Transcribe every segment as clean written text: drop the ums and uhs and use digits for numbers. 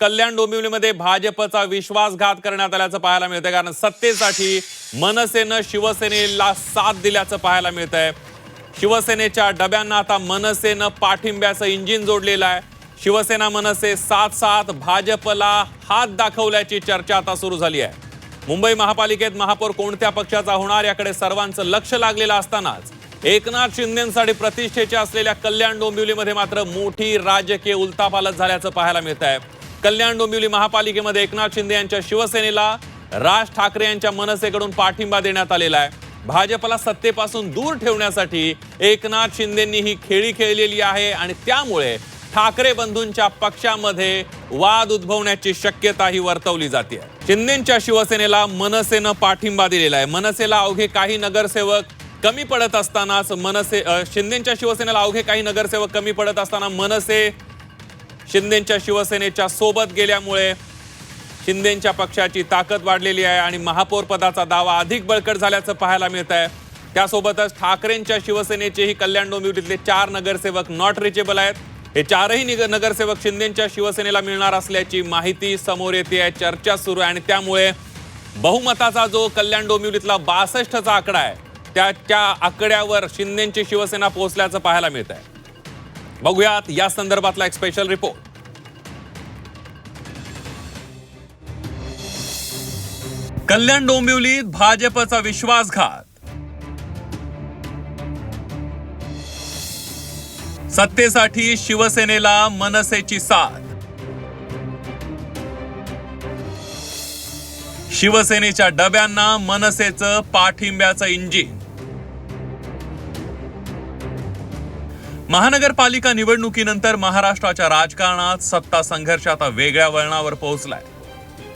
कल्याण डोंबिवलीमध्ये भाजपचा विश्वासघात करण्यात आल्याचं पाहायला मिळतंय, कारण सत्तेसाठी मनसेनं शिवसेनेला साथ दिल्याचं पाहायला मिळतंय। शिवसेनेच्या डब्यांना आता मनसेनं पाठिंब्याचं इंजिन जोडलेलं आहे। शिवसेना मनसे साथ भाजपला हात दाखवल्याची चर्चा आता सुरू झाली आहे। मुंबई महापालिकेत महापौर कोणत्या पक्षाचा होणार याकडे सर्वांचं लक्ष लागलेलं असतानाच एकनाथ शिंदेंसाठी प्रतिष्ठेच्या असलेल्या कल्याण डोंबिवलीमध्ये मात्र मोठी राजकीय उलथापालथ झाल्याचं पाहायला मिळतंय। कल्याण डोंबिवली महापालिकेमध्ये एकनाथ शिंदे यांच्या शिवसेनेला राज ठाकरे यांच्या मनसेकडून पाठिंबा देण्यात आलेला आहे। भाजपला सत्तेपासून दूर ठेवण्यासाठी एकनाथ शिंदेंनी ही खेळी खेळलेली आहे आणि त्यामुळे ठाकरे बंधूंच्या पक्षामध्ये वाद उद्भवण्याची शक्यताही वर्तवली जाते। शिंदेंच्या शिवसेनेला मनसेनं पाठिंबा दिलेला आहे। मनसेला अवघे काही नगरसेवक कमी पडत असतानाच शिंदेंच्या शिवसेनेला अवघे काही नगरसेवक कमी पडत असताना मनसे शिंदेंच्या शिवसेनेच्या सोबत गेल्यामुळे शिंदेंच्या पक्षाची ताकद वाढलेली आहे आणि महापौर पदाचा दावा अधिक बळकट झाल्याचं पाहायला मिळत आहे। त्यासोबतच ठाकरेंच्या शिवसेनेचेही कल्याण डोंबिवलीतले 4 नगरसेवक नॉट रिचेबल आहेत। हे 4ही नगरसेवक शिंदेंच्या शिवसेनेला मिळणार असल्याची माहिती समोर येते आहे, चर्चा सुरू आहे आणि त्यामुळे बहुमताचा जो कल्याण डोंबिवलीतला 62चा आकडा आहे त्या आकड्यावर शिंदेंची शिवसेना पोहोचल्याचं पाहायला मिळत आहे। बघूयात या संदर्भातला एक स्पेशल रिपोर्ट। कल्याण डोंबिवलीत भाजपचा विश्वासघात, सत्तेसाठी शिवसेनेला मनसेची साथ, शिवसेनेच्या डब्यांना मनसेचं पाठिंब्याचं इंजिन। महानगरपालिका निवडणुकीनंतर महाराष्ट्राच्या राजकारणात सत्ता संघर्ष आता वेगळ्या वळणावर पोहोचलाय।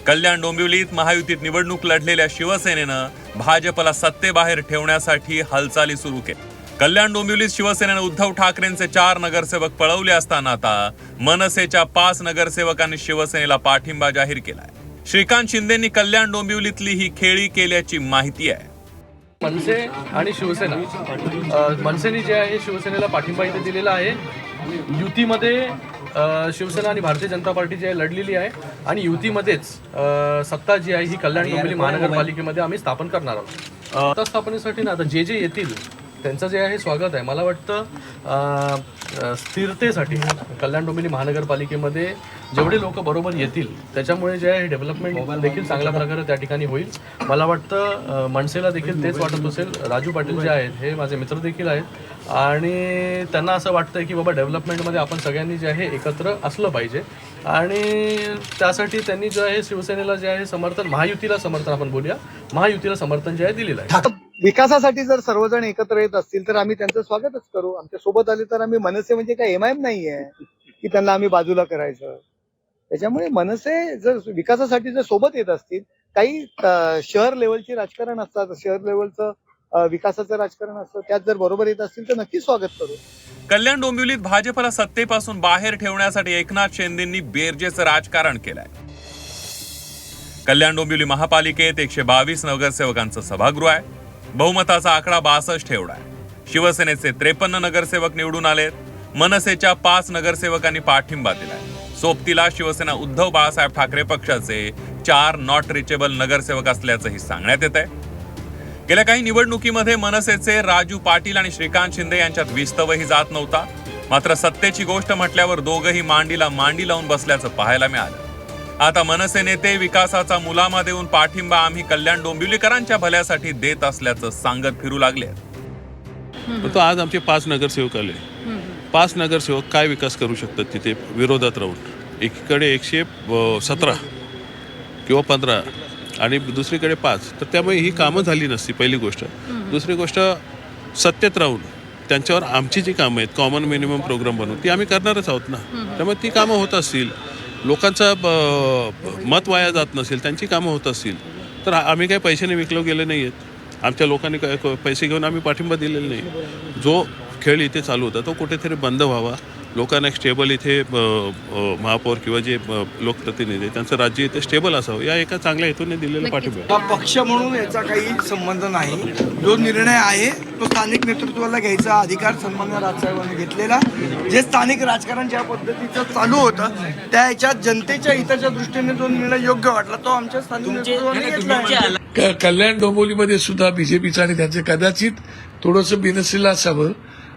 कल्याण डोंबिवलीत महायुतीत निवडणूक लढलेल्या शिवसेनेनं भाजपला सत्तेबाहेर ठेवण्यासाठी हालचाली सुरू केल्या। कल्याण डोंबिवलीत शिवसेनेनं उद्धव ठाकरेंचे 4 नगरसेवक पळवले असताना आता मनसेच्या 5 नगरसेवकांनी शिवसेनेला पाठिंबा जाहीर केलाय। श्रीकांत शिंदेंनी कल्याण डोंबिवलीतली ही खेळी केल्याची माहिती आहे। मनसे आणि शिवसेना, मनसेने जे आहे शिवसेनेला पाठिंबा इथे दिलेला आहे। युतीमध्ये शिवसेना आणि भारतीय जनता पार्टी जी आहे लढलेली आहे आणि युतीमध्येच सत्ता जी आहे ही कल्याण डोंबिवली महानगरपालिकेमध्ये आम्ही स्थापन करणार आहोत। सत्ता स्थापनेसाठी ना आता जे येतील त्यांचं जे आहे स्वागत आहे। मला वाटतं स्थिरतेसाठी कल्याण डोंबिवली महानगरपालिकेमध्ये जेवढे लोक बरोबर येतील त्याच्यामुळे जे आहे डेव्हलपमेंट देखील चांगल्या प्रकारे त्या ठिकाणी होईल। मला वाटतं मनसेला देखील तेच वाटत असेल। राजू पाटील जे आहेत हे माझे मित्र देखील आहेत आणि त्यांना असं वाटतं की बाबा डेव्हलपमेंटमध्ये आपण सगळ्यांनी जे आहे एकत्र असलं पाहिजे आणि त्यासाठी त्यांनी जे आहे शिवसेनेला जे आहे समर्थन, महायुतीला समर्थन आपण बोलूया, महायुतीला समर्थन जे आहे दिलेलं आहे। विकासासाठी जर सर्वजण एकत्र येत असतील तर आम्ही त्यांचं स्वागतच करू। आमच्या सोबत आले तर आम्ही मनसे म्हणजे काय एमआयएम नाहीये की त्यांना आम्ही बाजूला करायचं। त्याच्यामुळे मनसे जर विकासासाठी जर सोबत येत असतील, काही शहर लेवलची राजकारण असतात, शहर लेवलचं विकासाचं राजकारण असतं, त्यात जर बरोबर येत असतील तर नक्की स्वागत करू। कल्याण डोंबिवलीत भाजपला सत्तेपासून बाहेर ठेवण्यासाठी एकनाथ शिंदेंनी बेरजेचं राजकारण केलंय। कल्याण डोंबिवली महापालिकेत 122 नगरसेवकांचं सभागृह आहे। बहुमताचा आकडा 62 एवढा आहे। शिवसेनेचे 53 नगरसेवक निवडून आलेत। मनसेच्या 5 नगरसेवकांनी पाठिंबा दिलाय। सोबतीला शिवसेना उद्धव बाळासाहेब ठाकरे पक्षाचे 4 नॉट रिचेबल नगरसेवक असल्याचंही सांगण्यात येत आहे। गेल्या काही निवडणुकीमध्ये मनसेचे राजू पाटील आणि श्रीकांत शिंदे यांच्यात विस्तवही जात नव्हता, मात्र सत्तेची गोष्ट म्हटल्यावर दोघंही मांडीला मांडी लावून बसल्याचं पाहायला मिळालं। आता मनसे नेते विकासाचा मुलामा देऊन पाठिंबा आम्ही कल्याण डोंबिवलीकरांच्या भल्यासाठी देत असल्याचं सांगत फिरू लागले। तो आज आमचे 5 नगरसेवक आले। 5 नगरसेवक काय विकास करू शकतात तिथे विरोधात राहून? एकीकडे 117 किंवा 15 आणि दुसरीकडे 5, तर त्यामुळे ही कामं झाली नसती पहिली गोष्ट। दुसरी गोष्ट, सत्तेत राहून त्यांच्यावर आमची जी कामं आहेत कॉमन मिनिमम प्रोग्राम बनवून ती आम्ही करणारच आहोत ना। त्यामुळे ती कामं होत असतील, लोकांचं मत वाया जात नसेल, त्यांची कामं होत असतील तर आम्ही काही पैशाने विकलो गेले नाही आहेत। आमच्या लोकांनी पैसे घेऊन आम्ही पाठिंबा दिलेला नाही। जो खेळ इथे चालू होता तो कुठेतरी बंद व्हावा लोकांना एक स्टेबल इथे महापौर किंवा जे लोकप्रतिनिधी आहेत, त्यांचं राज्य इथे स्टेबल असावं या एका चांगल्या हेतूने दिलेला पाठिंबा आहे. हा पक्ष म्हणून याचा काही संबंध नाही. जो निर्णय आहे तो स्थानिक नेतृत्वाला घ्यायचा अधिकार सन्माननीय राजसाहेबांनी घेतलेला. जे स्थानिक राजकारण ज्या पद्धतीचं चालू होतं त्या याच्यात जनतेच्या हिताच्या दृष्टीने जो निर्णय योग्य वाटला तो आमच्या स्थानिक नेतृत्वाने घेतला. कल्याण डोंबिवलीमध्ये सुद्धा बीजेपीचं आणि त्यांचं कदाचित थोडंसं बिनसलेलं असावं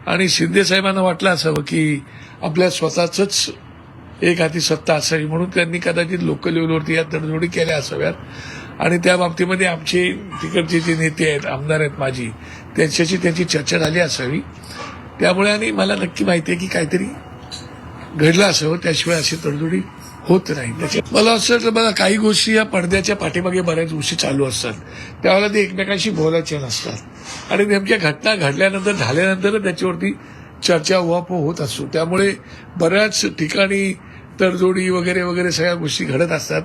आणि शिंदे साहेबांना वाटलं असावं की आपल्या स्वतःच एक हाती सत्ता असावी म्हणून त्यांनी कदाचित लोकल लेवलवरती या तडजोडी केल्या असाव्यात आणि त्या बाबतीमध्ये आमचे तिकडचे जे नेते आहेत, आमदार आहेत माजी, त्यांच्याशी त्यांची चर्चा झाली असावी. त्यामुळे आणि मला नक्की माहिती आहे की काहीतरी घडलं असावं, त्याशिवाय अशी तडजोडी होत नाही. त्याच्यात मला असं वाटलं बघा काही गोष्टी या पडद्याच्या पाठीमागे बऱ्याच गोष्टी चालू असतात, त्यावेळेला ते एकमेकांशी बोलायच्या नसतात आणि नेमक्या घटना घडल्यानंतर झाल्यानंतर त्याच्यावरती चर्चा उहापोह होत असतो. त्यामुळे बऱ्याच ठिकाणी तडजोडी वगैरे वगैरे सगळ्या गोष्टी घडत असतात.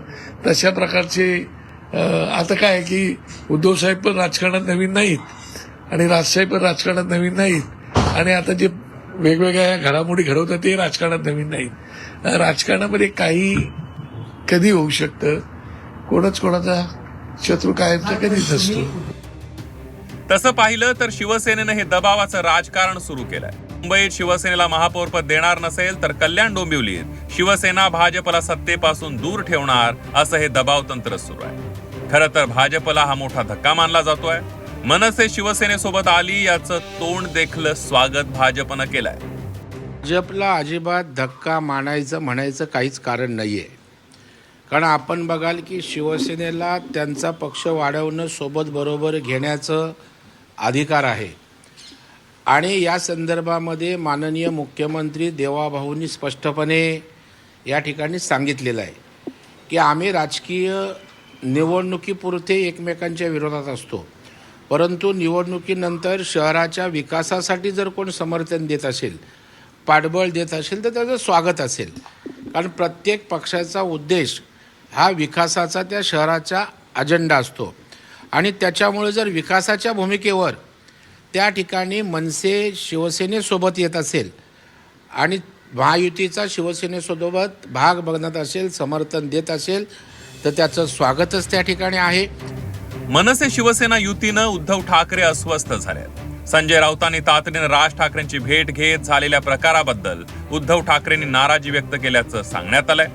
तशा प्रकारचे आता काय आहे की उद्धव साहेब पण राजकारणात नवीन नाहीत आणि राजसाहेब पण राजकारणात नवीन नाहीत आणि आता जे वेगवेगळ्या घडामोडी घडवतात ते राजकारणात नवीन नाहीत. राजकारणामध्ये काही कधी होऊ शकतं, कोणच कोणाचा शत्रू कायमचा कधीच नसतो. तसं पाहिलं तर शिवसेनेनं हे दबावाचं राजकारण सुरू केलंय. मुंबईत शिवसेनेला महापौरपद देणार नसेल तर कल्याण डोंबिवलीत शिवसेना भाजपला सत्तेपासून दूर ठेवणार असं हे दबाव तंत्र सुरू आहे. खरं तर भाजपला हा मोठा धक्का मानला जातोय. मनसे शिवसेनेसोबत आली याचं तोंड देखलं स्वागत भाजपनं केलंय. भाजपला अजिबात धक्का मानायचं म्हणायचं काहीच कारण नाही आहे. कारण आपण बघाल की शिवसेनेला त्यांचा पक्ष वाढवणं सोबत बरोबर घेण्याचं अधिकार आहे आणि या संदर्भामध्ये माननीय मुख्यमंत्री देवाभाऊंनी स्पष्टपणे या ठिकाणी सांगितलेलं आहे की आम्ही राजकीय निवडणुकीपुरते एकमेकांच्या विरोधात असतो, परंतु निवडणुकीनंतर शहराच्या विकासासाठी जर कोण समर्थन देत असेल, पाठबळ देत असेल तर त्याचं स्वागत असेल. कारण प्रत्येक पक्षाचा उद्देश हा विकासाचा त्या शहराचा अजेंडा असतो आणि त्याच्यामुळे जर विकासाच्या भूमिकेवर त्या ठिकाणी मनसे शिवसेनेसोबत येत असेल आणि महायुतीचा शिवसेनेसोबत भाग बघण्यात असेल, समर्थन देत असेल तर त्याचं स्वागतच त्या ठिकाणी आहे. मनसे शिवसेना युतीनं उद्धव ठाकरे अस्वस्थ झाले. संजय राऊतांनी तातडीनं राज ठाकरेंची भेट घेत झालेल्या प्रकाराबद्दल उद्धव ठाकरेंनी नाराजी व्यक्त केल्याचं सांगण्यात आलंय.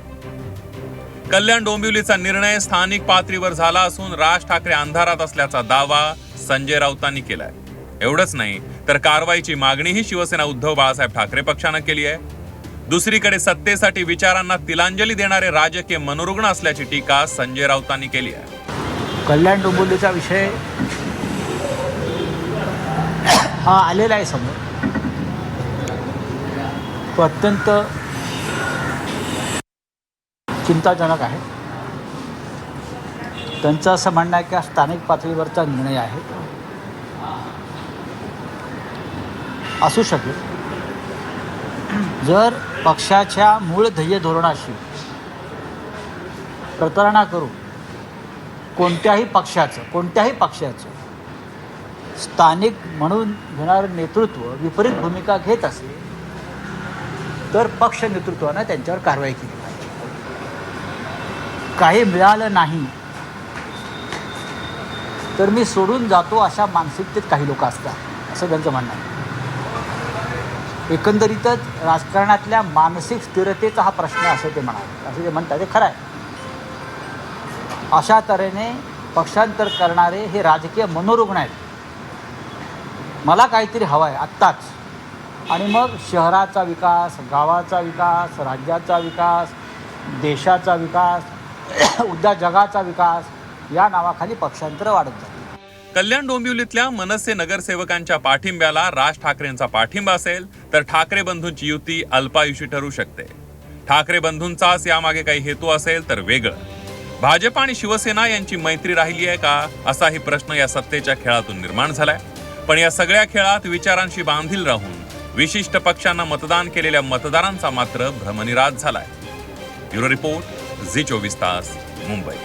कल्याण डोंबिवलीचा निर्णय स्थानिक पातळीवर झाला असून राज ठाकरे अंधारात असल्याचा दावा संजय राऊतांनी केलाय. एवढंच नाही तर कारवाईची मागणीही शिवसेना उद्धव बाळासाहेब ठाकरे पक्षानं केली आहे. दुसरीकडे सत्तेसाठी विचारांना तिलांजली देणारे राजकीय मनोरुग्ण असल्याची टीका संजय राऊतांनी केली आहे. कल्याण डोंबिवलीचा विषय हा आलेला आहे समोर. तो अत्यंत चिंताजनक आहे. त्यांचं असं म्हणणं आहे की हा स्थानिक पातळीवरचा निर्णय आहे. असू शकेल जर पक्षाच्या मूळ ध्येय धोरणाशी प्रतारणा करून कोणत्याही पक्षाचं स्थानिक म्हणून घेणारं नेतृत्व विपरीत भूमिका घेत असेल तर पक्ष नेतृत्वानं त्यांच्यावर कारवाई केली पाहिजे. काही मिळालं नाही तर मी सोडून जातो अशा मानसिकतेत काही लोक असतात असं त्यांचं म्हणणं आहे. एकंदरीतच राजकारणातल्या मानसिक स्थिरतेचा हा प्रश्न असं ते म्हणाले, असं ते म्हणतात. ते खरं आहे. अशा तऱ्हेने पक्षांतर करणारे हे राजकीय मनोरुग्ण आहेत. मला काहीतरी हवं आहे आत्ताच आणि मग शहराचा विकास, गावाचा विकास, राज्याचा विकास, देशाचा विकास, उद्या जगाचा विकास या नावाखाली पक्षांतर वाढत जाते. कल्याण डोंबिवलीतल्या मनसे नगरसेवकांच्या पाठिंब्याला राज ठाकरेंचा पाठिंबा असेल तर ठाकरे बंधूंची युती अल्पायुषी ठरू शकते. ठाकरे बंधूंचाच यामागे काही हेतू असेल तर वेगळं. भाजप आणि शिवसेना यांची मैत्री राहिली आहे का असाही प्रश्न या सत्तेच्या खेळातून निर्माण झालाय. पण या सगळ्या खेळात विचारांशी बांधील राहून विशिष्ट पक्षांना मतदान केलेल्या मतदारांचा मात्र भ्रमनिरास झालाय. ब्युरो रिपोर्ट, झी 24 तास, मुंबई.